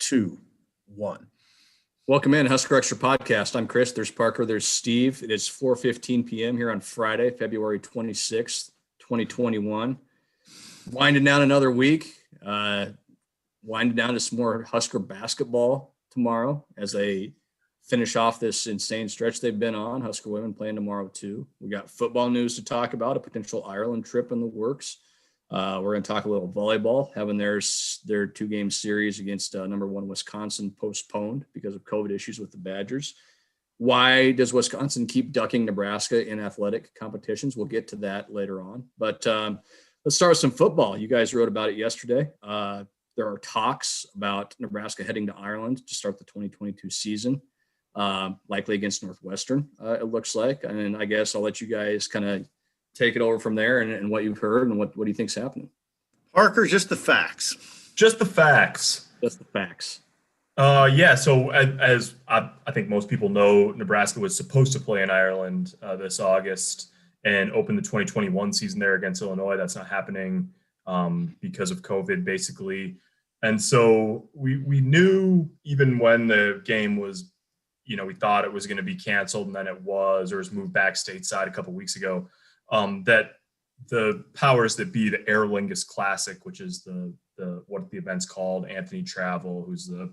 2, 1. Welcome in Husker Extra Podcast. I'm Chris. There's Parker. There's Steve. It is 4:15 p.m. here on Friday, February 26th, 2021. Winding down another week. Winding down to some more Husker basketball tomorrow as they finish off this insane stretch they've been on. Husker women playing tomorrow too. We got football news to talk about, a potential Ireland trip in the works. We're going to talk a little volleyball, having their 2-game series against number 1 Wisconsin postponed because of COVID issues with the Badgers. Why does Wisconsin keep ducking Nebraska in athletic competitions? We'll get to that later on. But let's start with some football. You guys wrote about it yesterday. There are talks about Nebraska heading to Ireland to start the 2022 season, likely against Northwestern, it looks like. And I guess I'll let you guys kind of take it over from there and what you've heard and what do you think's happening? Parker, just the facts. Just the facts. Just the facts. Yeah, so as I think most people know, Nebraska was supposed to play in Ireland this August and open the 2021 season there against Illinois. That's not happening because of COVID, basically. And so we knew even when the game was, we thought it was going to be canceled and then it was moved back stateside a couple of weeks ago, that the powers that be, the Aer Lingus Classic, which is the what the event's called, Anthony Travel, who's the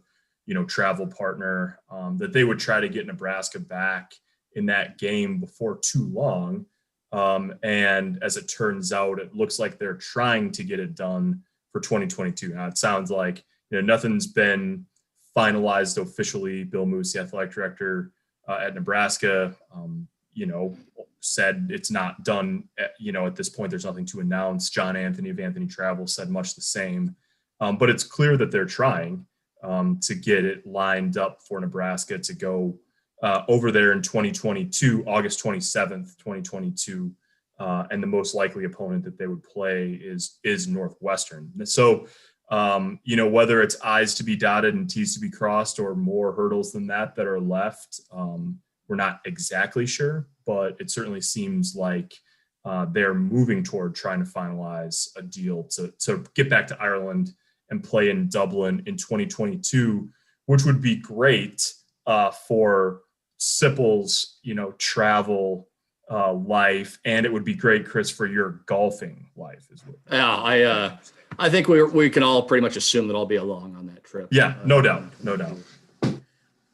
travel partner, that they would try to get Nebraska back in that game before too long. And as it turns out, it looks like they're trying to get it done for 2022. Now it sounds like nothing's been finalized officially. Bill Moose, the athletic director at Nebraska, said it's not done. At this point, there's nothing to announce. John Anthony of Anthony Travel said much the same. But it's clear that they're trying to get it lined up for Nebraska to go over there in 2022, August 27th, 2022. And the most likely opponent that they would play is Northwestern. So, whether it's I's to be dotted and T's to be crossed or more hurdles than that are left, we're not exactly sure, but it certainly seems like they're moving toward trying to finalize a deal to get back to Ireland and play in Dublin in 2022, which would be great for Sipple's, travel life, and it would be great, Chris, for your golfing life as well. Yeah, I think we can all pretty much assume that I'll be along on that trip. Yeah, no doubt.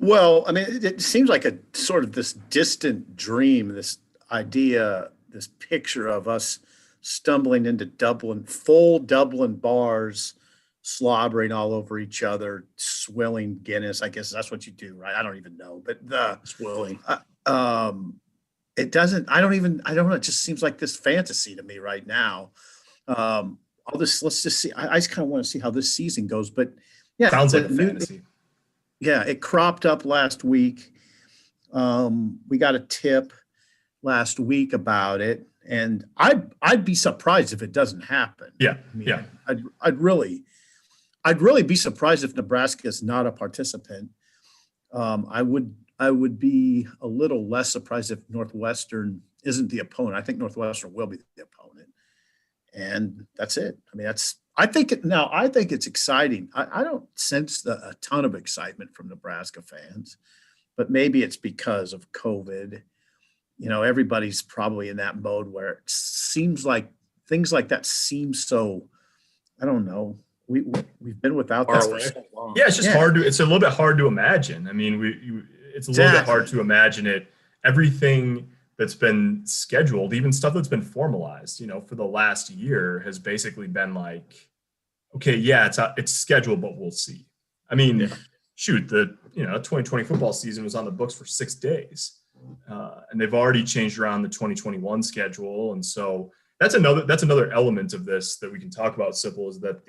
Well, I mean, it seems like a sort of this distant dream, this idea, this picture of us stumbling into Dublin, full Dublin bars, slobbering all over each other, swilling Guinness. I guess that's what you do, right? I don't even know, but swilling. It doesn't. I don't know. It just seems like this fantasy to me right now. Let's just see. I just kind of want to see how this season goes. But yeah, sounds like a fantasy. Yeah, it cropped up last week. We got a tip last week about it, and I'd be surprised if it doesn't happen. Yeah, I'd really be surprised if Nebraska is not a participant. I would be a little less surprised if Northwestern isn't the opponent. I think Northwestern will be the opponent, and that's it. I mean, I think it's exciting. I don't sense a ton of excitement from Nebraska fans, but maybe it's because of COVID. Everybody's probably in that mode where it seems like things like that seem so, I don't know. We've been without that for so long. Yeah, it's just hard to. It's a little bit hard to imagine. I mean, it's a little bit hard to imagine it. Everything that's been scheduled, even stuff that's been formalized, for the last year, has basically been like, okay, yeah, it's scheduled, but we'll see. I mean, shoot, the 2020 football season was on the books for 6 days, and they've already changed around the 2021 schedule, and so that's another element of this that we can talk about. Sipple, is that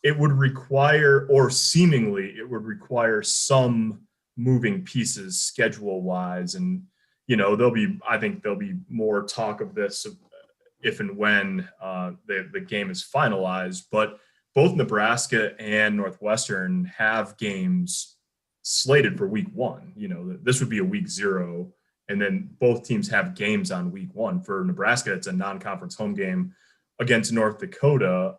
it would require, or seemingly it would require, some moving pieces schedule wise, and I think there'll be more talk of this if and when the game is finalized. But both Nebraska and Northwestern have games slated for week 1. This would be a week 0, and then both teams have games on week 1. For Nebraska, it's a non-conference home game against North Dakota.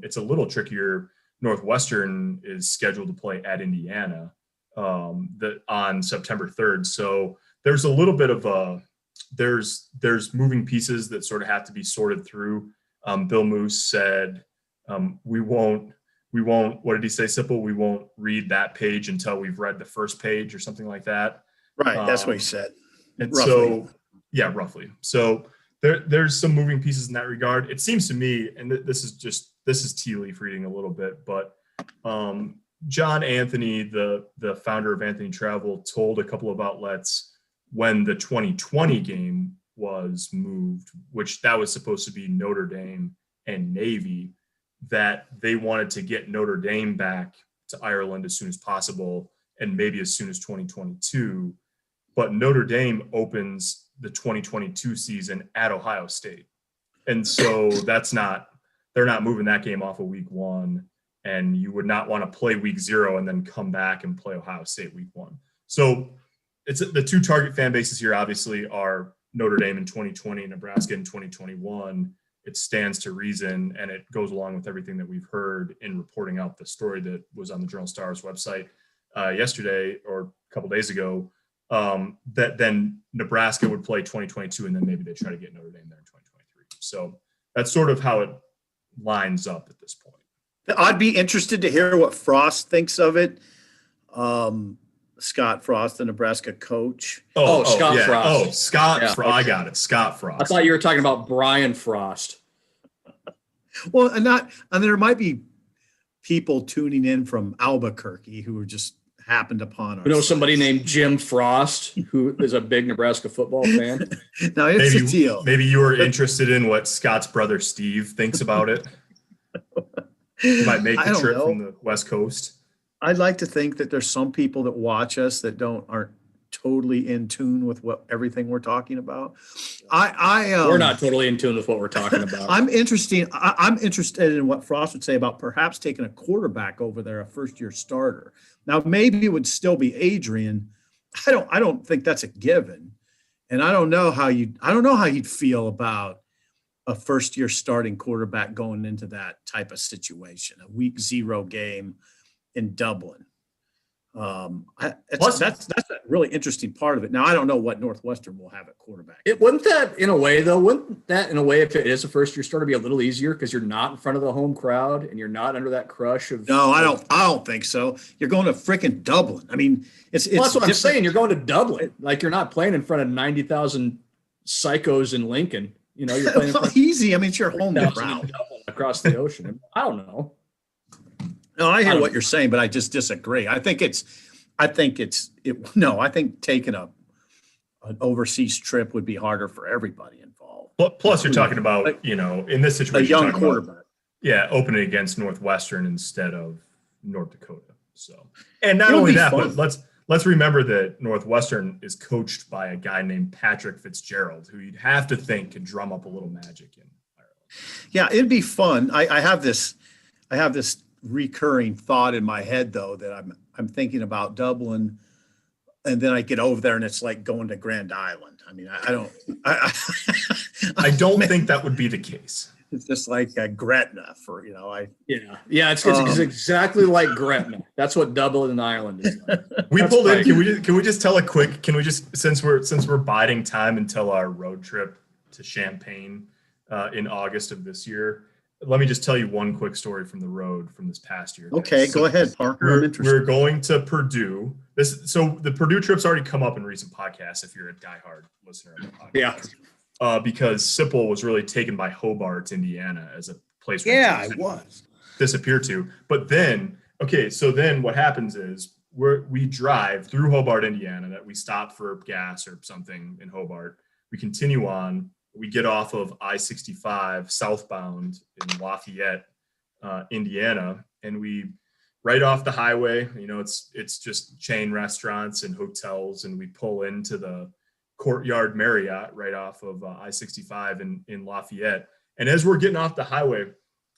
It's a little trickier. Northwestern is scheduled to play at Indiana on September 3rd. So there's a little bit of there's moving pieces that sort of have to be sorted through. Bill Moose said, we won't, what did he say, Sipple? We won't read that page until we've read the first page or something like that. Right. That's what he said. And roughly. So, yeah, roughly. So there's some moving pieces in that regard. It seems to me, and this is tea leaf reading a little bit, but John Anthony, the founder of Anthony Travel, told a couple of outlets when the 2020 game was moved, which that was supposed to be Notre Dame and Navy, that they wanted to get Notre Dame back to Ireland as soon as possible and maybe as soon as 2022. But Notre Dame opens the 2022 season at Ohio State. And so they're not moving that game off of week 1. And you would not want to play week 0 and then come back and play Ohio State week 1. So it's the two target fan bases here obviously are Notre Dame in 2020, Nebraska in 2021. It stands to reason, and it goes along with everything that we've heard in reporting out the story that was on the Journal-Star's website yesterday or a couple days ago, that then Nebraska would play 2022, and then maybe they try to get Notre Dame there in 2023. So that's sort of how it lines up at this point. I'd be interested to hear what Frost thinks of it. Scott Frost, the Nebraska coach. Scott Frost. Oh, Scott. Yeah. I got it. Scott Frost. I thought you were talking about Brian Frost. Well, and there might be people tuning in from Albuquerque who are just happened upon us. You know somebody named Jim Frost who is a big Nebraska football fan? No, it's a deal. Maybe you were interested in what Scott's brother Steve thinks about it. You might make the trip from the West Coast. I'd like to think that there's some people that watch us that aren't totally in tune with everything we're talking about. We're not totally in tune with what we're talking about. I'm interested in what Frost would say about perhaps taking a quarterback over there, a first-year starter. Now, maybe it would still be Adrian. I don't think that's a given, and I don't know how you'd feel about a first-year starting quarterback going into that type of situation, a week 0 game in Dublin. That's a really interesting part of it. Now, I don't know what Northwestern will have at quarterback. Wouldn't that, in a way, if it is a first-year starter, be a little easier because you're not in front of the home crowd and you're not under that crush of? No, I don't think so. You're going to freaking Dublin. I mean, it's that's what I'm saying. You're going to Dublin. Like, you're not playing in front of 90,000 psychos in Lincoln. You know, you're playing in front easy. I mean, it's your home ground across the ocean. I don't know. No, I hear what you're saying, but I just disagree. I think taking an overseas trip would be harder for everybody involved. Plus, you're talking about, in this situation, a young quarterback. Opening against Northwestern instead of North Dakota. So, and not only that, but let's remember that Northwestern is coached by a guy named Patrick Fitzgerald, who you'd have to think could drum up a little magic in Ireland. Yeah, it'd be fun. I have this recurring thought in my head though that I'm thinking about Dublin, and then I get over there and it's like going to Grand Island. I mean, I don't think that would be the case. It's just like Gretna for it's exactly like Gretna. That's what Dublin, Ireland is like. We pulled in. Can we just tell since we're biding time until our road trip to Champaign in August of this year. Let me just tell you one quick story from the road from this past year. Okay, go ahead, Parker. We're going to Purdue. So the Purdue trip's already come up in recent podcasts if you're a diehard listener of the podcast. Yeah. Because Sipple was really taken by Hobart, Indiana as a place where I was disappear to. But then, what happens is we drive through Hobart, Indiana, that we stop for gas or something in Hobart. We continue on. We get off of I-65 southbound in Lafayette, Indiana, and we right off the highway, it's just chain restaurants and hotels, and we pull into the Courtyard Marriott right off of I-65 in Lafayette. And as we're getting off the highway,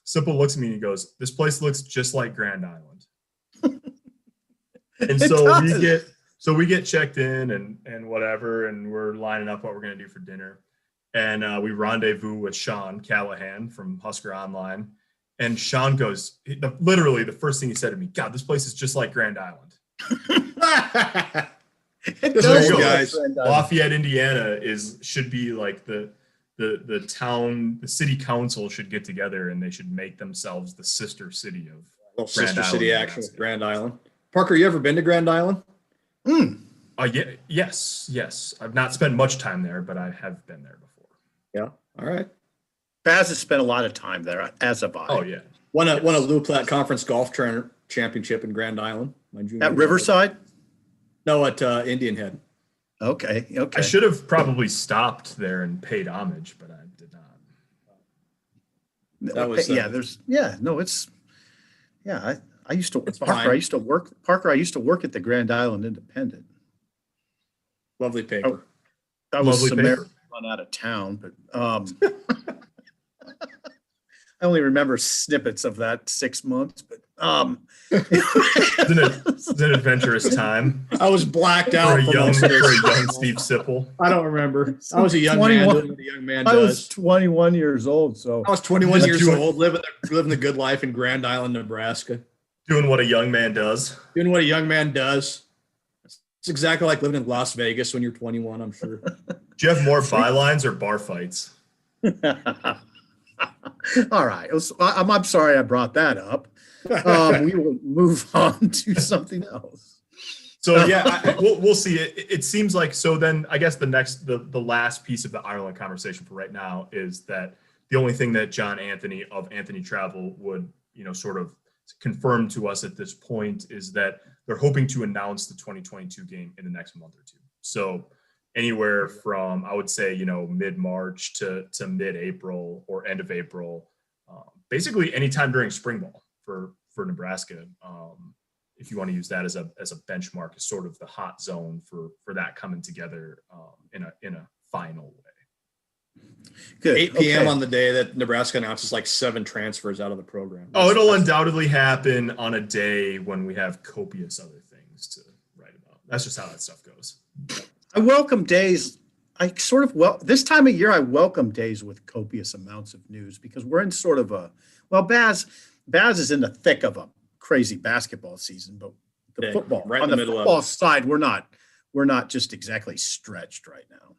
Sipple looks at me and he goes, "This place looks just like Grand Island." And so we get checked in and whatever, and we're lining up what we're going to do for dinner. And we rendezvous with Sean Callahan from Husker Online. And Sean goes, literally the first thing he said to me, God, this place is just like Grand Island. Guys. Lafayette, Indiana should be like the town, the city council should get together and they should make themselves the sister city of sister city action with Grand Island. Parker, you ever been to Grand Island? Yes. I've not spent much time there, but I have been there before. Yeah. All right. Baz has spent a lot of time there, as have I. Oh yeah. Won a Lou Platte Conference golf championship in Grand Island. At Riverside? No, at Indian Head. Okay. I should have probably stopped there and paid homage, but I did not. That was I used to Parker. I used to work at the Grand Island Independent. Lovely paper. I was Samaritan run out of town, but I only remember snippets of that 6 months. But it's an adventurous time. I was blacked out for a young Steve Sipple. I don't remember. I was a young man doing what a young man does. I was 21 years old, so I was 21 years old, living the good life in Grand Island, Nebraska. Doing what a young man does. Doing what a young man does. It's exactly like living in Las Vegas when you're 21, I'm sure. Do you have more bylines or bar fights? All right. I'm sorry I brought that up. We will move on to something else. So we'll see. It seems like, so then I guess the last piece of the Ireland conversation for right now is that the only thing that John Anthony of Anthony Travel would, sort of confirm to us at this point is that they're hoping to announce the 2022 game in the next month or two. So anywhere from, I would say, mid-March to mid-April or end of April, basically anytime during spring ball for Nebraska. If you want to use that as a benchmark, is sort of the hot zone for that coming together in a final way. Good. 8 p.m. on the day that Nebraska announces like 7 transfers out of the program. It'll undoubtedly happen on a day when we have copious other things to write about. That's just how that stuff goes. I welcome days. This time of year, I welcome days with copious amounts of news because we're in sort of Baz is in the thick of a crazy basketball season, but the football right on in the middle football of it. side, we're not just exactly stretched right now.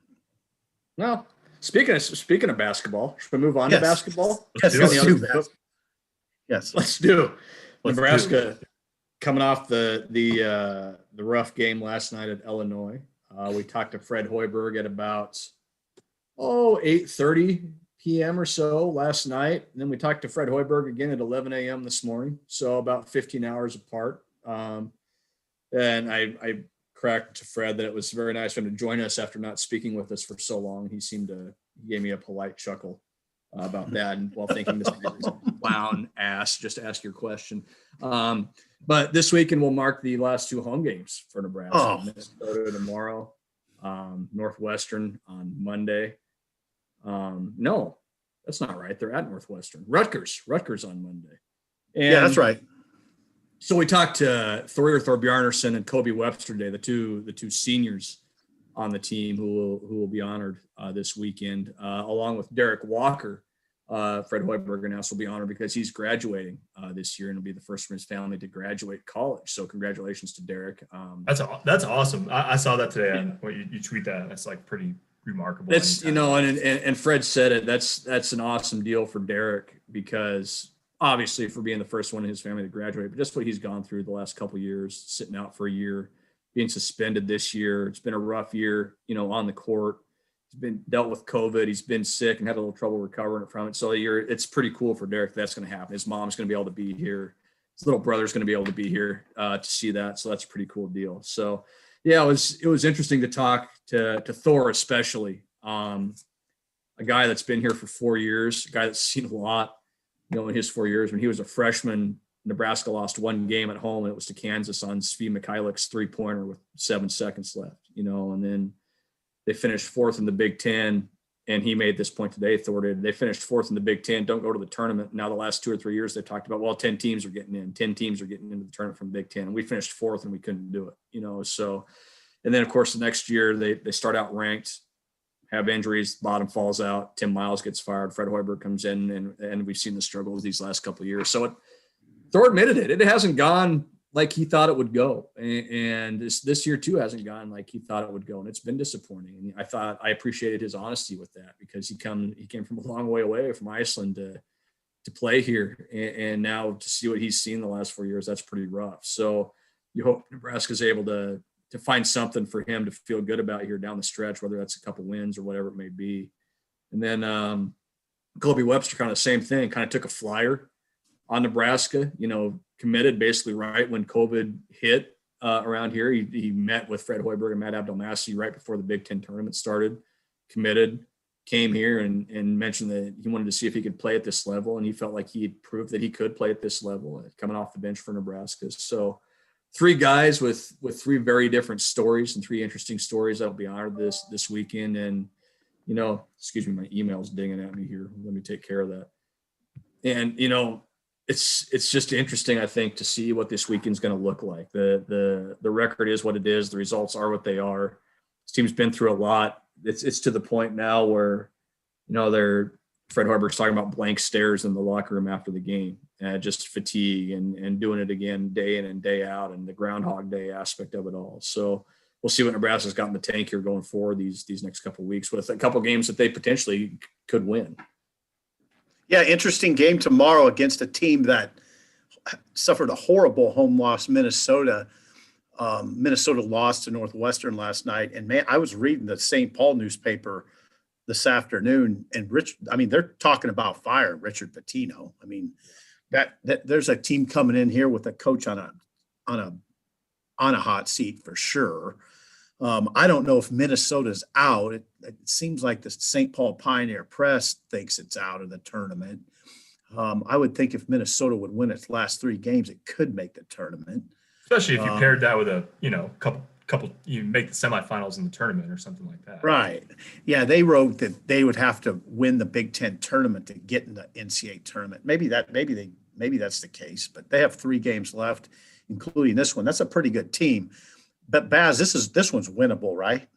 No. Speaking of basketball, should we move on to basketball? Yes, let's do. Nebraska coming off the rough game last night at Illinois. We talked to Fred Hoiberg at about 8:30 p.m. or so last night, and then we talked to Fred Hoiberg again at 11 a.m. this morning, so about 15 hours apart. And I cracked to Fred that it was very nice for him to join us after not speaking with us for so long. He gave me a polite chuckle about that, and while thinking this is a clown ass, just ask your question. But this weekend will mark the last 2 home games for Nebraska. Minnesota tomorrow, Northwestern on Monday. No, that's not right. They're at Northwestern. Rutgers on Monday. And yeah, that's right. So we talked to Thor Bjarnason and Kobe Webster today, the two seniors on the team who will be honored this weekend, along with Derek Walker. Fred Hoiberg announced will be honored because he's graduating this year and will be the first from his family to graduate college. So congratulations to Derek. That's awesome. I saw that today. You tweet that. That's like pretty remarkable. That's and Fred said it. That's an awesome deal for Derek because obviously for being the first one in his family to graduate, but just what he's gone through the last couple of years, sitting out for a year, being suspended this year. It's been a rough year, on the court. He's been dealt with COVID. He's been sick and had a little trouble recovering from it. So it's pretty cool for Derek. That's going to happen. His mom's going to be able to be here. His little brother's going to be able to be here to see that. So that's a pretty cool deal. So yeah, it was interesting to talk to Thor, especially a guy that's been here for 4 years, a guy that's seen a lot, in his 4 years. When he was a freshman, Nebraska lost 1 game at home, and it was to Kansas on Svi Mikhailik's 3-pointer with 7 seconds left, and then they finished 4th in the Big Ten, and he made this point today, Thor did. They finished 4th in the Big Ten, don't go to the tournament. Now the last 2 or 3 years they talked about, 10 teams are getting in. 10 teams are getting into the tournament from the Big Ten. And we finished 4th and we couldn't do it, so. And then, of course, the next year they start out ranked. have injuries, bottom falls out, Tim Miles gets fired, Fred Hoiberg comes in, and we've seen the struggles these last couple of years. So Thor admitted it. It hasn't gone like he thought it would go. And this year too hasn't gone like he thought it would go. And it's been disappointing. And I appreciated his honesty with that, because he came from a long way away from Iceland to play here. And now to see what he's seen the last 4 years, that's pretty rough. So you hope Nebraska's able to find something for him to feel good about here down the stretch, whether that's a couple wins or whatever it may be. And then Kobe Webster, kind of the same thing, kind of took a flyer on Nebraska, committed basically right when COVID hit around here. He met with Fred Hoiberg and Matt Abdelmassih right before the Big Ten tournament started, committed, came here and mentioned that he wanted to see if he could play at this level. And he felt like he had proved that he could play at this level coming off the bench for Nebraska. So 3 guys with 3 very different stories and 3 interesting stories that'll be honored this weekend. And, excuse me, my email's dinging at me here. Let me take care of that. And, it's just interesting, I think, to see what this weekend's going to look like. The record is what it is. The results are what they are. This team's been through a lot. It's to the point now where, Fred Hoiberg's talking about blank stares in the locker room after the game, just fatigue and doing it again day in and day out, and the Groundhog Day aspect of it all. So we'll see what Nebraska's got in the tank here going forward these next couple of weeks with a couple of games that they potentially could win. Yeah, interesting game tomorrow against a team that suffered a horrible home loss, Minnesota. Minnesota lost to Northwestern last night. And, man, I was reading the St. Paul newspaper this afternoon, and they're talking about firing Richard Pitino. I mean, that there's a team coming in here with a coach on a hot seat for sure. I don't know if Minnesota's out. It seems like the St. Paul Pioneer Press thinks it's out of the tournament. I would think if Minnesota would win its last 3 games, it could make the tournament. Especially if you paired that with a couple, you make the semifinals in the tournament or something like that. Right. Yeah, they wrote that they would have to win the Big Ten tournament to get in the NCAA tournament. Maybe that's the case, but they have 3 games left, including this one. That's a pretty good team. But Baz, this one's winnable, right?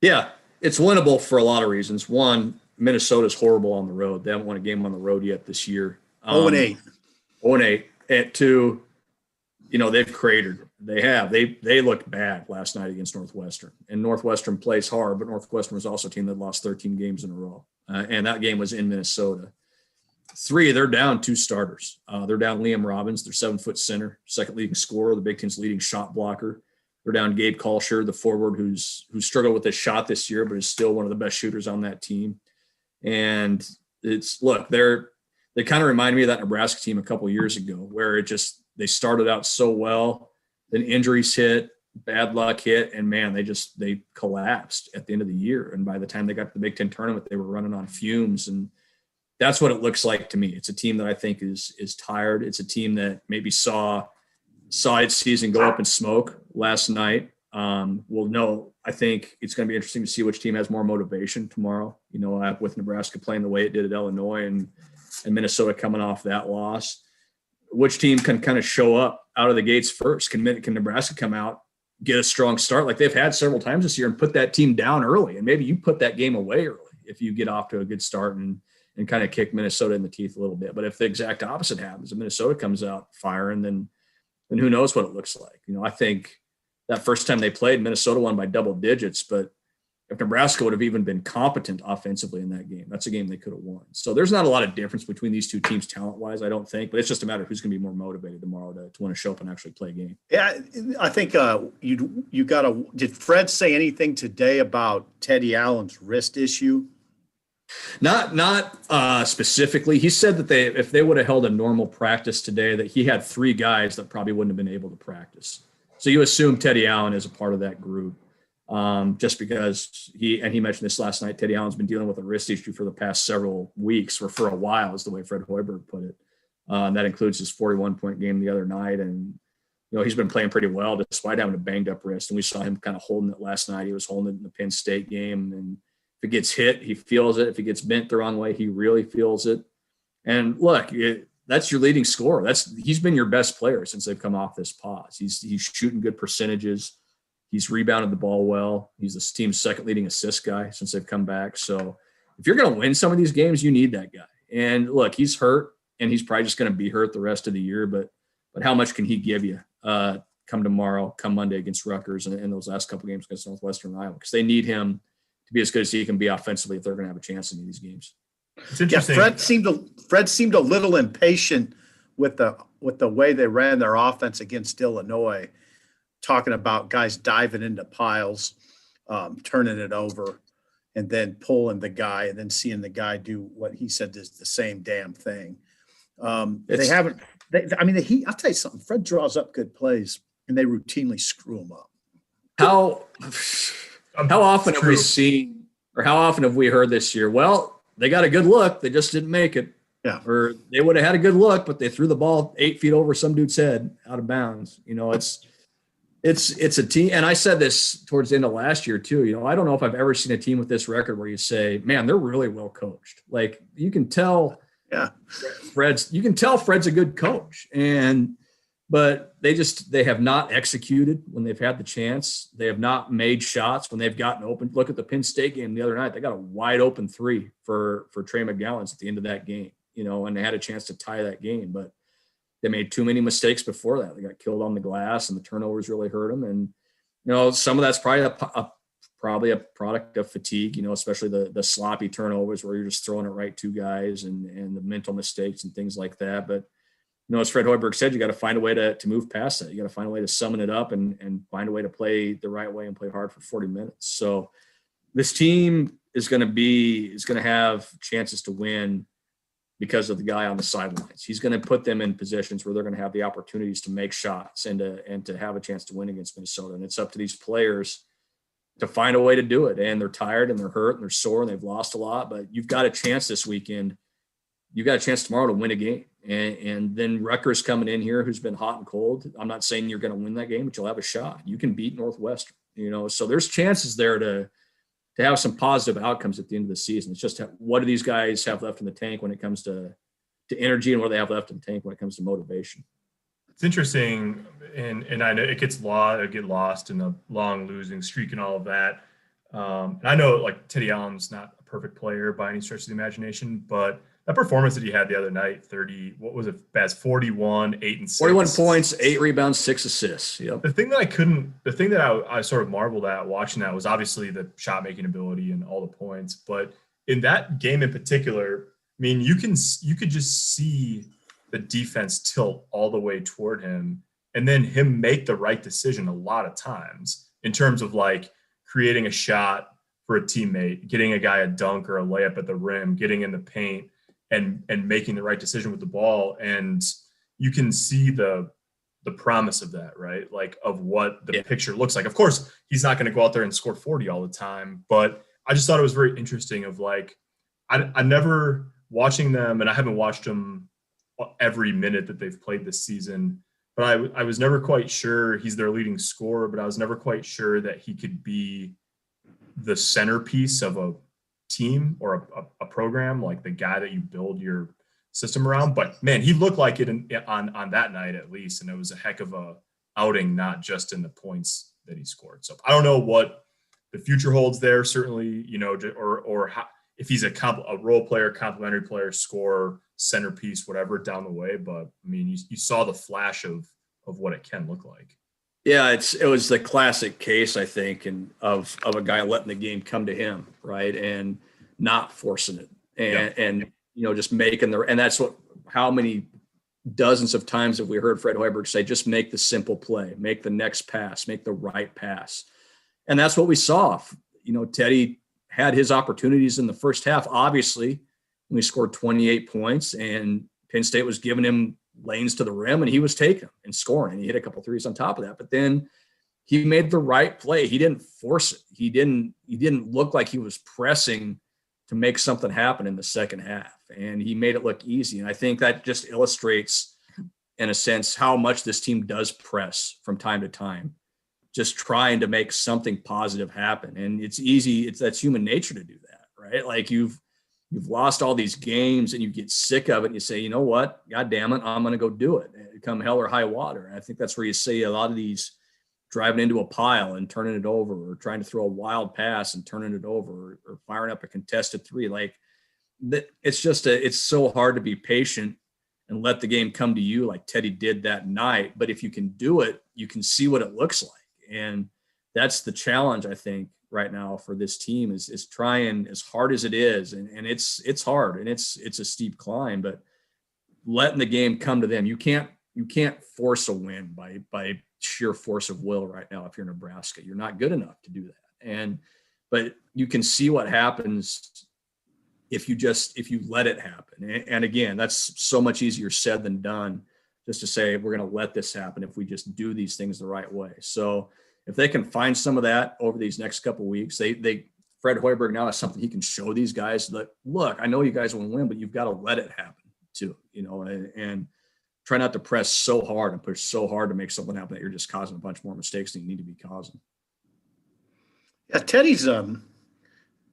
Yeah, it's winnable for a lot of reasons. One, Minnesota's horrible on the road. They haven't won a game on the road yet this year. 0-8. 0-8. And 2, they've cratered. They have. They looked bad last night against Northwestern. And Northwestern plays hard, but Northwestern was also a team that lost 13 games in a row. And that game was in Minnesota. 3, they're down 2 starters. They're down Liam Robbins, their 7-foot center, second leading scorer, the Big Ten's leading shot blocker. They're down Gabe Kalsher, the forward who's struggled with his shot this year, but is still one of the best shooters on that team. And they kind of remind me of that Nebraska team a couple of years ago, where they started out so well, then injuries hit, bad luck hit, and man, they collapsed at the end of the year. And by the time they got to the Big Ten tournament, they were running on fumes. And that's what it looks like to me. It's a team that I think is tired. It's a team that maybe saw its season go up in smoke last night. I think it's going to be interesting to see which team has more motivation tomorrow, with Nebraska playing the way it did at Illinois and Minnesota coming off that loss. Which team can kind of show up out of the gates first? Can Nebraska come out, get a strong start like they've had several times this year, and put that team down early? And maybe you put that game away early if you get off to a good start and kind of kick Minnesota in the teeth a little bit. But if the exact opposite happens, if Minnesota comes out firing, then who knows what it looks like. I think that first time they played, Minnesota won by double digits, but if Nebraska would have even been competent offensively in that game, that's a game they could have won. So there's not a lot of difference between these 2 teams talent-wise, I don't think, but it's just a matter of who's going to be more motivated tomorrow to want to show up and actually play a game. Yeah, I think you got to – did Fred say anything today about Teddy Allen's wrist issue? Not specifically. He said that if they would have held a normal practice today, that he had 3 guys that probably wouldn't have been able to practice. So you assume Teddy Allen is a part of that group, just because he mentioned this last night. Teddy Allen's been dealing with a wrist issue for the past several weeks, or for a while, is the way Fred Hoiberg put it. That includes his 41-point game the other night, and he's been playing pretty well despite having a banged up wrist. And we saw him kind of holding it last night. He was holding it in the Penn State game, and if it gets hit, he feels it. If it gets bent the wrong way, he really feels it. And look, that's your leading scorer. He's been your best player since they've come off this pause. He's shooting good percentages. He's rebounded the ball well. He's the team's second leading assist guy since they've come back. So if you're going to win some of these games, you need that guy. And look, he's hurt, and he's probably just going to be hurt the rest of the year. But how much can he give you come tomorrow, come Monday against Rutgers, and those last couple games against Northwestern and Iowa? Because they need him to be as good as he can be offensively if they're going to have a chance in these games. It's interesting. Yeah, Fred seemed a little impatient with the way they ran their offense against Illinois, talking about guys diving into piles, turning it over, and then pulling the guy, and then seeing the guy do what he said is the same damn thing. I'll tell you something. Fred draws up good plays, and they routinely screw him up. How often have we seen, or how often have we heard this year? Well, they got a good look, they just didn't make it. Yeah. Or they would have had a good look, but they threw the ball 8 feet over some dude's head out of bounds. It's a team. And I said this towards the end of last year too. I don't know if I've ever seen a team with this record where you say, man, they're really well coached. Like you can tell Fred's a good coach. But they have not executed when they've had the chance. They have not made shots when they've gotten open. Look at the Penn State game the other night. They got a wide open 3 for Trey McGowan's at the end of that game, and they had a chance to tie that game, but they made too many mistakes before that. They got killed on the glass, and the turnovers really hurt them. And, some of that's probably a product of fatigue, especially the sloppy turnovers where you're just throwing it right to guys and the mental mistakes and things like that. But, as Fred Hoiberg said, you got to find a way to move past that. You got to find a way to summon it up and find a way to play the right way and play hard for 40 minutes. So this team is going to have chances to win because of the guy on the sidelines. He's going to put them in positions where they're going to have the opportunities to make shots and to have a chance to win against Minnesota. And it's up to these players to find a way to do it. And they're tired and they're hurt and they're sore and they've lost a lot, but you've got a chance this weekend. You've got a chance tomorrow to win a game. And then Rutgers coming in here, who's been hot and cold. I'm not saying you're going to win that game, but you'll have a shot. You can beat Northwestern, so there's chances there to have some positive outcomes at the end of the season. It's just what do these guys have left in the tank when it comes to energy, and what do they have left in the tank when it comes to motivation? It's interesting, and I know it get lost in a long losing streak and all of that. And I know like Teddy Allen's not a perfect player by any stretch of the imagination, but that performance that he had the other night, 41, 8 and 6. 41 points, 8 rebounds, 6 assists. Yep. The thing that I sort of marveled at watching that was obviously the shot making ability and all the points. But in that game in particular, I mean, you could just see the defense tilt all the way toward him, and then him make the right decision a lot of times in terms of like creating a shot for a teammate, getting a guy a dunk or a layup at the rim, getting in the paint, and making the right decision with the ball. And you can see the promise of that, right? Like of what the picture looks like. Of course, he's not going to go out there and score 40 all the time, but I just thought it was very interesting of like, I never watching them, and I haven't watched them every minute that they've played this season, but I was never quite sure. He's their leading scorer, but I was never quite sure that he could be the centerpiece of a team or a program, like the guy that you build your system around. But man, he looked like it on that night at least, and it was a heck of a outing, not just in the points that he scored. So I don't know what the future holds there, certainly, or how, if he's a role player, complementary player, scorer, centerpiece, whatever down the way. But I mean, you saw the flash of what it can look like. Yeah, it was the classic case, I think, of a guy letting the game come to him, right, and not forcing it, and just making and that's how many dozens of times have we heard Fred Hoiberg say, just make the simple play, make the next pass, make the right pass, and that's what we saw. Teddy had his opportunities in the first half, obviously, when he scored 28 points, and Penn State was giving him lanes to the rim, and he was taking them and scoring, and he hit a couple threes on top of that. But then he made the right play. He didn't force it. He didn't look like he was pressing to make something happen in the second half, and he made it look easy. And I think that just illustrates, in a sense, how much this team does press from time to time, just trying to make something positive happen. And it's easy. That's human nature to do that, right? Like you've lost all these games and you get sick of it and you say, you know what, God damn it, I'm going to go do it, come hell or high water. And I think that's where you see a lot of these driving into a pile and turning it over, or trying to throw a wild pass and turning it over, or firing up a contested three. Like it's just it's so hard to be patient and let the game come to you like Teddy did that night. But if you can do it, you can see what it looks like. And that's the challenge, I think, right now for this team is trying as hard as it is. And it's hard and it's a steep climb, but letting the game come to them. You can't force a win by sheer force of will right now. If you're Nebraska, you're not good enough to do that. But you can see what happens if you let it happen. And again, that's so much easier said than done, just to say, we're going to let this happen if we just do these things the right way. So if they can find some of that over these next couple of weeks, Fred Hoiberg now has something he can show these guys that, look, I know you guys want to win, but you've got to let it happen too, and try not to press so hard and push so hard to make something happen that you're just causing a bunch more mistakes than you need to be causing. Yeah,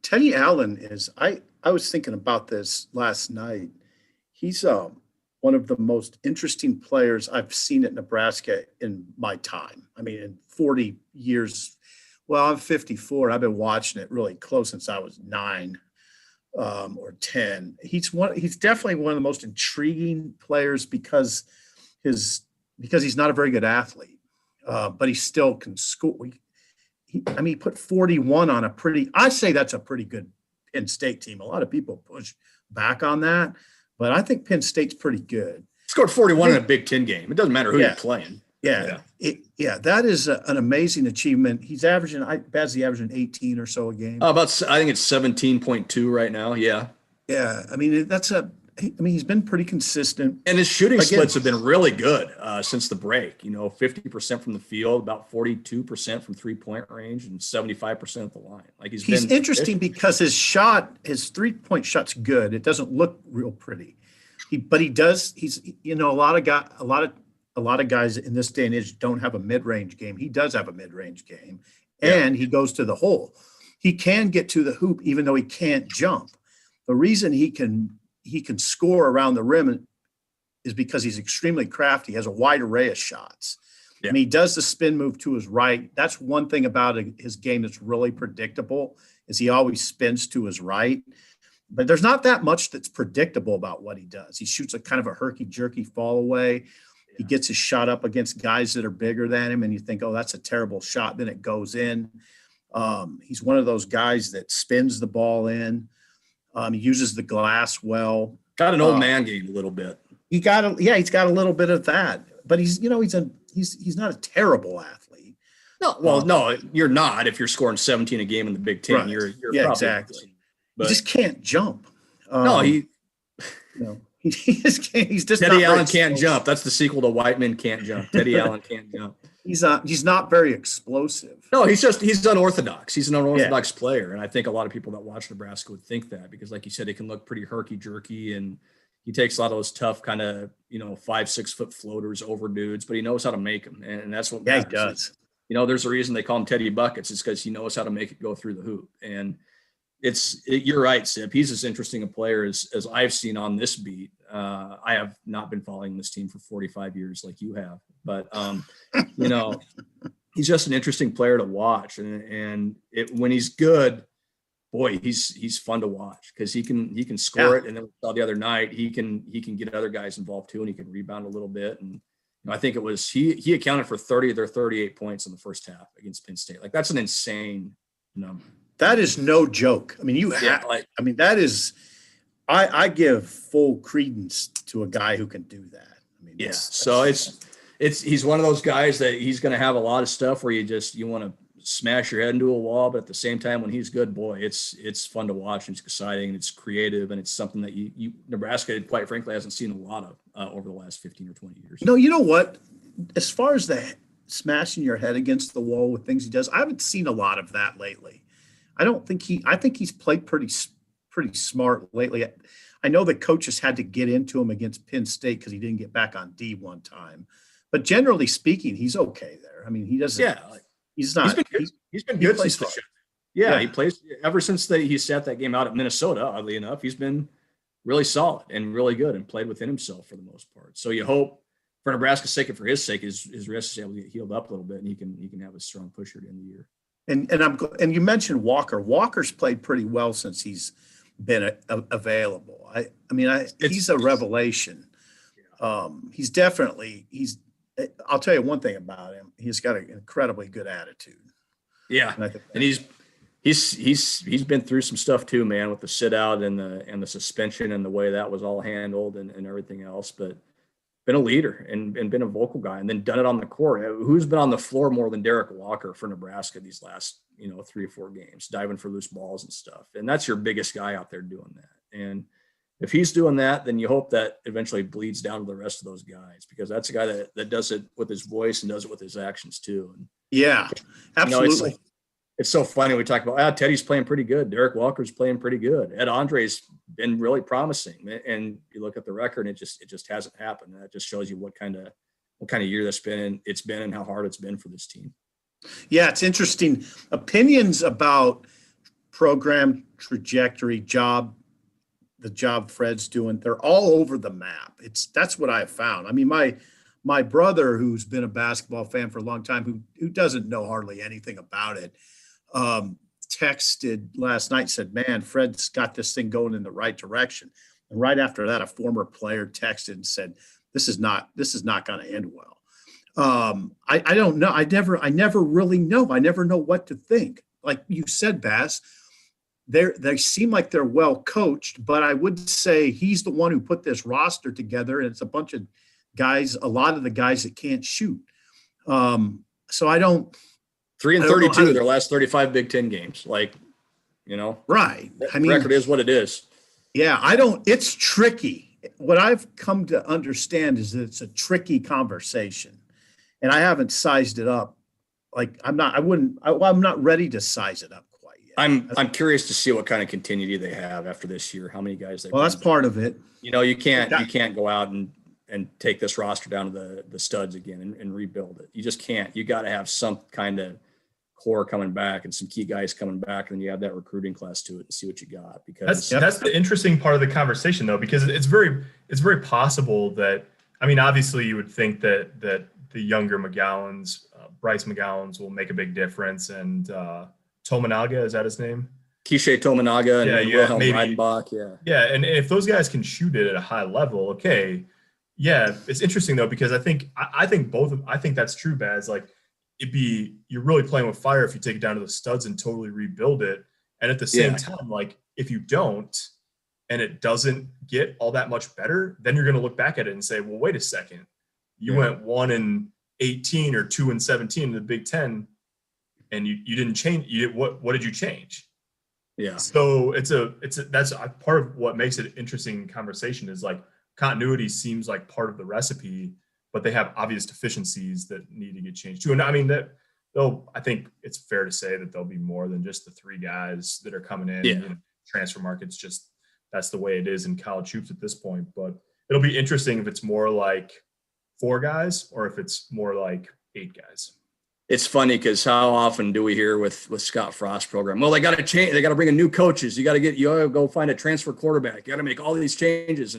Teddy Allen is, I was thinking about this last night. He's one of the most interesting players I've seen at Nebraska in my time. I mean, in 40 years. Well, I'm 54. I've been watching it really close since I was 9 or 10. He's definitely one of the most intriguing players because he's not a very good athlete, but he still can score. He put 41 on I'd say that's a pretty good Penn State team. A lot of people push back on that, but I think Penn State's pretty good. Scored 41 in a Big Ten game. It doesn't matter who you're playing. Yeah. That is an amazing achievement. He's averaging 18 or so a game. I think it's 17.2 right now. Yeah. Yeah. I mean, he's been pretty consistent. And his shooting splits have been really good since the break. 50% from the field, about 42% from 3-point range, and 75% at the line. Like he's interesting because his 3-point shot's good. It doesn't look real pretty. But he does. He's a lot of guys in this day and age don't have a mid-range game. He does have a mid-range game, and he goes to the hole. He can get to the hoop even though he can't jump. The reason he can score around the rim is because he's extremely crafty. He has a wide array of shots. Yeah. And he does the spin move to his right. That's one thing about his game that's really predictable, is he always spins to his right. But there's not that much that's predictable about what he does. He shoots a kind of a herky-jerky fall away. Yeah. He gets his shot up against guys that are bigger than him, and you think, oh, that's a terrible shot. Then it goes in. He's one of those guys that spins the ball in. He uses the glass well. Got an old man game a little bit. He's got a little bit of that. But he's not a terrible athlete. No, well, no, you're not. If you're scoring 17 a game in the Big Ten, right. you're probably exactly. But he just can't jump. He just can't. He's just Teddy Allen can't jump. That's the sequel to White Men Can't Jump. Teddy Allen can't jump. He's not very explosive. No, he's unorthodox. He's an unorthodox player. And I think a lot of people that watch Nebraska would think that, because like you said, he can look pretty herky-jerky, and he takes a lot of those tough kind of, 5-6 foot floaters over dudes, but he knows how to make them. And that's what matters. He does. There's a reason they call him Teddy Buckets. It's because he knows how to make it go through the hoop. And you're right, Sip. He's as interesting a player as I've seen on this beat. I have not been following this team for 45 years like you have, but he's just an interesting player to watch. And when he's good, boy, he's fun to watch, because he can score it. And then we saw the other night, he can get other guys involved too, and he can rebound a little bit. And I think it was he accounted for 30 of their 38 points in the first half against Penn State. Like, that's an insane number. That is no joke. I mean, that is, I give full credence to a guy who can do that. I mean, so he's one of those guys that he's going to have a lot of stuff where you want to smash your head into a wall, but at the same time, when he's good, boy, it's fun to watch, and it's exciting, and it's creative, and it's something that Nebraska, quite frankly, hasn't seen a lot of over the last 15 or 20 years. No, you know what? As far as the smashing your head against the wall with things he does, I haven't seen a lot of that lately. I think he's played pretty smart lately. I know the coaches had to get into him against Penn State because he didn't get back on D one time, but generally speaking, he's okay there. I mean, he doesn't. Yeah, he's not. He's been good since the show. Yeah, he plays ever since he sat that game out at Minnesota. Oddly enough, he's been really solid and really good, and played within himself for the most part. So you hope for Nebraska's sake and for his sake, his wrist is able to get healed up a little bit, and he can have a strong pusher at the end of the year. And you mentioned Walker. Walker's played pretty well since he's been available. He's a revelation. He's definitely I'll tell you one thing about him. He's got an incredibly good attitude. Yeah, and he's been through some stuff too, man, with the sit out and the suspension and the way that was all handled and everything else. But been a leader and been a vocal guy, and then done it on the court. Who's been on the floor more than Derek Walker for Nebraska these last 3 or 4 games, diving for loose balls and stuff? And that's your biggest guy out there doing that. And if he's doing that, then you hope that eventually bleeds down to the rest of those guys, because that's a guy that does it with his voice and does it with his actions too. And yeah, absolutely. It's so funny. We talk about Teddy's playing pretty good. Derek Walker's playing pretty good. Ed Andre's been really promising. And you look at the record, and it just hasn't happened. And that just shows you what kind of year it's been and how hard it's been for this team. Yeah, it's interesting. Opinions about program trajectory, the job Fred's doing, they're all over the map. That's what I found. I mean, my brother, who's been a basketball fan for a long time, who doesn't know hardly anything about it, texted last night, said, man, Fred's got this thing going in the right direction. And right after that, a former player texted and said, this is not going to end well. I don't know. I never really know. I never know what to think. Like you said, Bass, they seem like they're well coached, but I would say he's the one who put this roster together, and it's a bunch of guys, a lot of the guys that can't shoot. So I don't. 3-32, their last 35 Big Ten games. Right. I mean, record is what it is. Yeah, it's tricky. What I've come to understand is that it's a tricky conversation, and I haven't sized it up. Like I'm not ready to size it up quite yet. I'm curious to see what kind of continuity they have after this year. How many guys Well, that's part of it. You can't go out and take this roster down to the studs again and rebuild it. You just can't. You got to have some kind of core coming back and some key guys coming back, and you add that recruiting class to it and see what you got. Because that's the interesting part of the conversation, though, because it's very possible that, I mean, obviously you would think that the younger McGowans, Bryce McGowans, will make a big difference, and Tominaga, is that his name? Quiche Tominaga and Wilhelm Reidenbach. Yeah, and if those guys can shoot it at a high level, okay. Yeah, it's interesting though, because I think that's true, Baz. Like you're really playing with fire if you take it down to the studs and totally rebuild it. And at the same time, like if you don't and it doesn't get all that much better, then you're going to look back at it and say, well, wait a second, you went 1-18 or 2-17 in the Big Ten, and you didn't change. What did you change? Yeah. So that's part of what makes it interesting conversation is like, continuity seems like part of the recipe, but they have obvious deficiencies that need to get changed too. And I mean I think it's fair to say that there'll be more than just the 3 guys that are coming in. Yeah. Transfer market's just, that's the way it is in college hoops at this point. But it'll be interesting if it's more like 4 guys or if it's more like 8 guys. It's funny because how often do we hear with Scott Frost's program? Well, they got to change. They got to bring in new coaches. You got to go find a transfer quarterback. You got to make all these changes.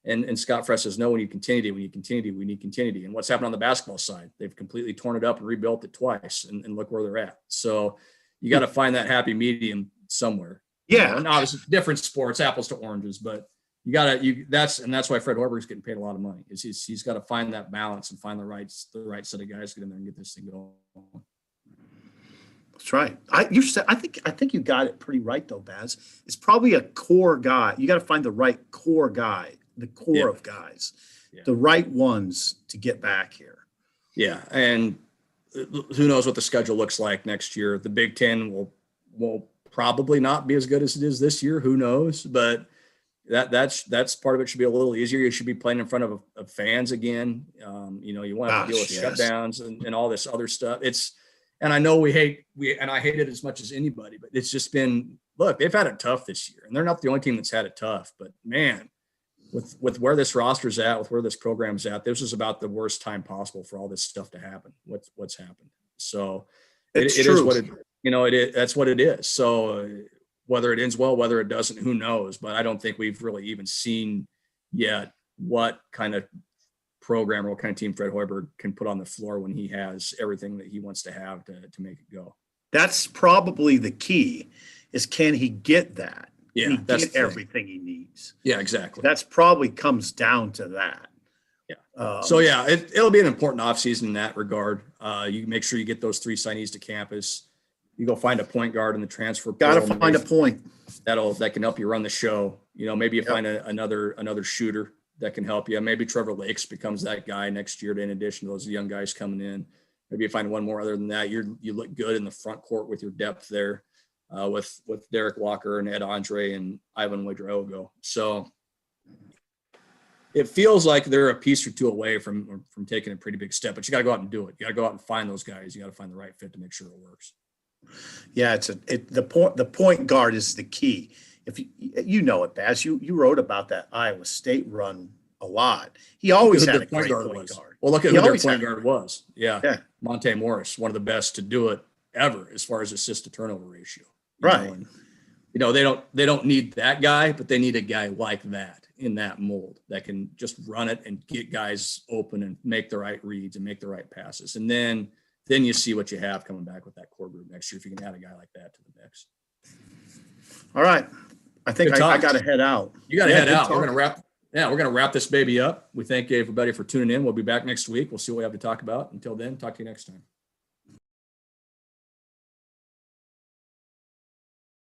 And Scott Frost says, no, we need continuity. We need continuity. And what's happened on the basketball side? They've completely torn it up and rebuilt it twice, and look where they're at. So you got to find that happy medium somewhere. Yeah. And obviously different sports, apples to oranges, but that's why Fred Hoiberg's getting paid a lot of money. He's got to find that balance and find the right set of guys to get in there and get this thing going. That's right. I think you got it pretty right though, Baz. It's probably a core guy. You got to find the right core guy. The core of guys, the right ones to get back here. Yeah. And who knows what the schedule looks like next year. The Big Ten will probably not be as good as it is this year. Who knows? But that's part of it. Should be a little easier. You should be playing in front of fans again. You want to deal with shutdowns and all this other stuff. And I know I hate it as much as anybody, but it's just been, look, they've had it tough this year, and they're not the only team that's had it tough, but man, with where this roster's at, with where this program's at, this is about the worst time possible for all this stuff to happen. What's happened. So it is what that's what it is. So whether it ends well, whether it doesn't, who knows? But I don't think we've really even seen yet what kind of program or what kind of team Fred Hoiberg can put on the floor when he has everything that he wants to have to make it go. That's probably the key, is can he get that? Yeah, Can he that's get the thing. everything he needs? Yeah, exactly. That's probably comes down to that. Yeah. So yeah, it'll be an important offseason in that regard. You make sure you get those 3 signees to campus. You go find a point guard in the transfer Got to portal. find a point. That can help you run the show. Maybe you find another shooter that can help you. Maybe Trevor Lakes becomes that guy next year. In addition to those young guys coming in, maybe you find one more. Other than that, you look good in the front court with your depth there, with Derek Walker and Ed Andre and Ivan Ouedraogo. So it feels like they're a piece or two away from taking a pretty big step. But you got to go out and do it. You got to go out and find those guys. You got to find the right fit to make sure it works. Yeah, the point guard is the key. If you know it, Baz, you wrote about that Iowa State run a lot. He always had a great point guard. Well, look at who their point guard was. Yeah. Monte Morris, one of the best to do it ever as far as assist to turnover ratio. Right. They don't need that guy, but they need a guy like that in that mold that can just run it and get guys open and make the right reads and make the right passes. And then you see what you have coming back with that core group next year if you can add a guy like that to the mix. All right. I think I got to head out. You got to head out. We're going to wrap this baby up. We thank everybody for tuning in. We'll be back next week. We'll see what we have to talk about. Until then, talk to you next time.